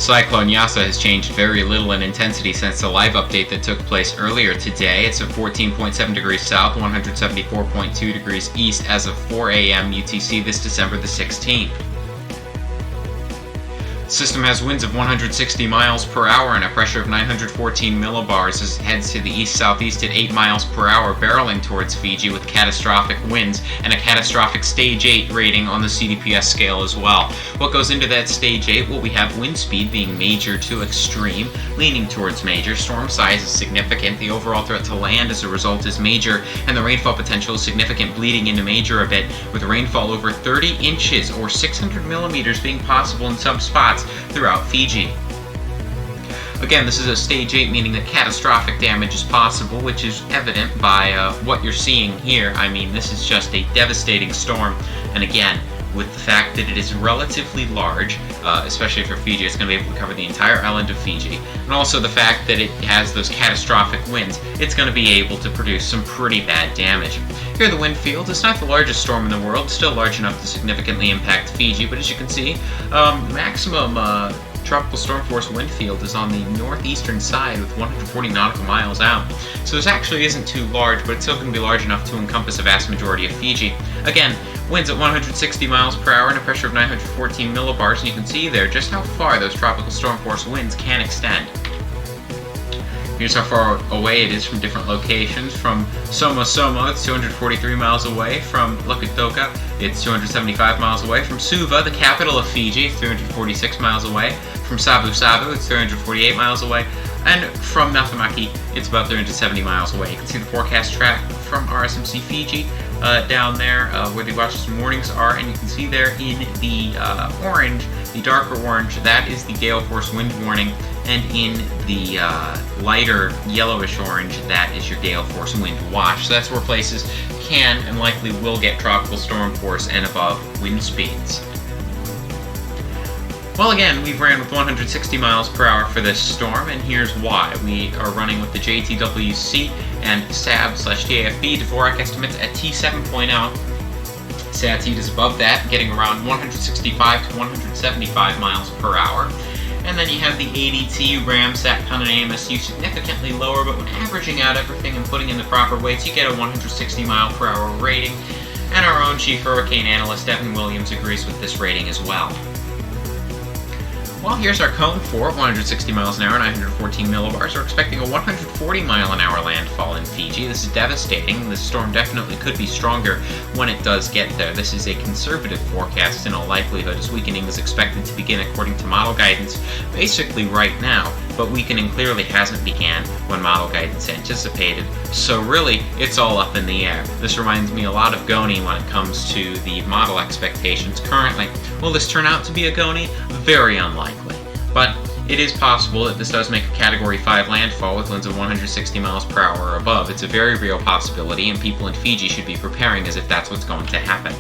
Cyclone Yasa has changed very little in intensity since the live update that took place earlier today. It's at 14.7 degrees south, 174.2 degrees east as of 4 a.m. UTC this December the 16th. The system has winds of 160 miles per hour and a pressure of 914 millibars as it heads to the east-southeast at 8 miles per hour, barreling towards Fiji with catastrophic winds and a catastrophic Stage 8 rating on the CDPS scale as well. What goes into that Stage 8? Well, we have wind speed being major to extreme, leaning towards major. Storm size is significant. The overall threat to land as a result is major, and the rainfall potential is significant, bleeding into major a bit, with rainfall over 30 inches or 600 millimeters being possible in some spots throughout Fiji. Again, this is a Stage 8, meaning that catastrophic damage is possible, which is evident by what you're seeing here. I mean, this is just a devastating storm, and again, with the fact that it is relatively large, especially for Fiji, it's going to be able to cover the entire island of Fiji, and also the fact that it has those catastrophic winds, it's going to be able to produce some pretty bad damage. Here are the wind fields. It's not the largest storm in the world, still large enough to significantly impact Fiji, but as you can see, maximum tropical storm force wind field is on the northeastern side with 140 nautical miles out. So this actually isn't too large, but it's still going to be large enough to encompass a vast majority of Fiji. Again, winds at 160 miles per hour and a pressure of 914 millibars, and you can see there just how far those tropical storm force winds can extend. Here's how far away it is from different locations. From Somo, it's 243 miles away. From Lukutoka, it's 275 miles away. From Suva, the capital of Fiji, it's 346 miles away. From Savu, it's 348 miles away. And from Natamaki, it's about 370 miles away. You can see the forecast track from RSMC Fiji down there where the watches and warnings are, and you can see there in the orange, the darker orange, that is the gale force wind warning, and in the lighter yellowish orange, that is your gale force wind watch. So that's where places can and likely will get tropical storm force and above wind speeds. Well, again, we've ran with 160 miles per hour for this storm, and here's why. We are running with the JTWC and SAB/TAFB Dvorak estimates at T7.0. SAT is above that, getting around 165 to 175 miles per hour. And then you have the ADT, RAMSAT, and AMSU significantly lower, but when averaging out everything and putting in the proper weights, you get a 160 mile per hour rating. And our own chief hurricane analyst, Evan Williams, agrees with this rating as well. Well, here's our cone for 160 miles an hour, 914 millibars. We're expecting a 140 mile an hour landfall in Fiji. This is devastating. This storm definitely could be stronger when it does get there. This is a conservative forecast in all likelihood, as weakening is expected to begin according to model guidance basically right now, but weakening clearly hasn't began when model guidance anticipated. So really, it's all up in the air. This reminds me a lot of Goni when it comes to the model expectations currently. Will this turn out to be a Goni? Very unlikely. But it is possible that this does make a Category 5 landfall with winds of 160 miles per hour or above. It's a very real possibility, and people in Fiji should be preparing as if that's what's going to happen.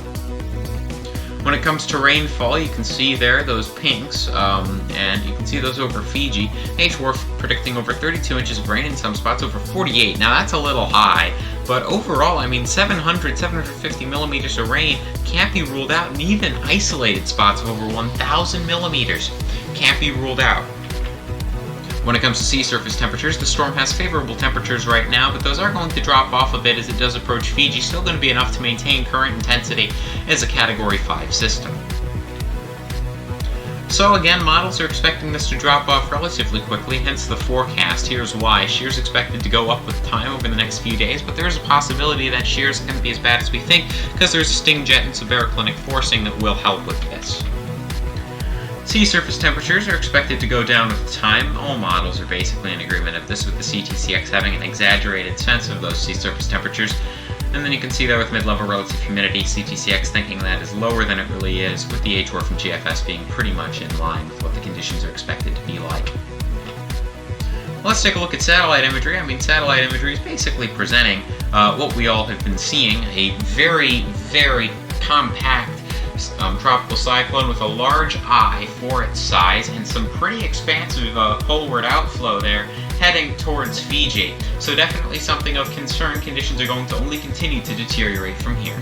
When it comes to rainfall, you can see there those pinks, and you can see those over Fiji. HWRF predicting over 32 inches of rain in some spots, over 48. Now that's a little high, but overall, I mean, 750 millimeters of rain can't be ruled out, and even isolated spots of over 1,000 millimeters can't be ruled out. When it comes to sea surface temperatures, the storm has favorable temperatures right now, but those are going to drop off a bit as it does approach Fiji. Still going to be enough to maintain current intensity as a Category 5 system. So again, models are expecting this to drop off relatively quickly, hence the forecast. Here's why. Shear's expected to go up with time over the next few days, but there is a possibility that shear isn't going to be as bad as we think, because there's a sting jet and subarachnoid forcing that will help with this. Sea surface temperatures are expected to go down with time. All models are basically in agreement of this, with the CTCX having an exaggerated sense of those sea surface temperatures. And then you can see there with mid-level relative humidity, CTCX thinking that is lower than it really is, with the HWRF from GFS being pretty much in line with what the conditions are expected to be like. Well, let's take a look at satellite imagery. I mean, satellite imagery is basically presenting what we all have been seeing, a very, very compact tropical cyclone with a large eye for its size and some pretty expansive poleward outflow there heading towards Fiji. So definitely something of concern. Conditions are going to only continue to deteriorate from here.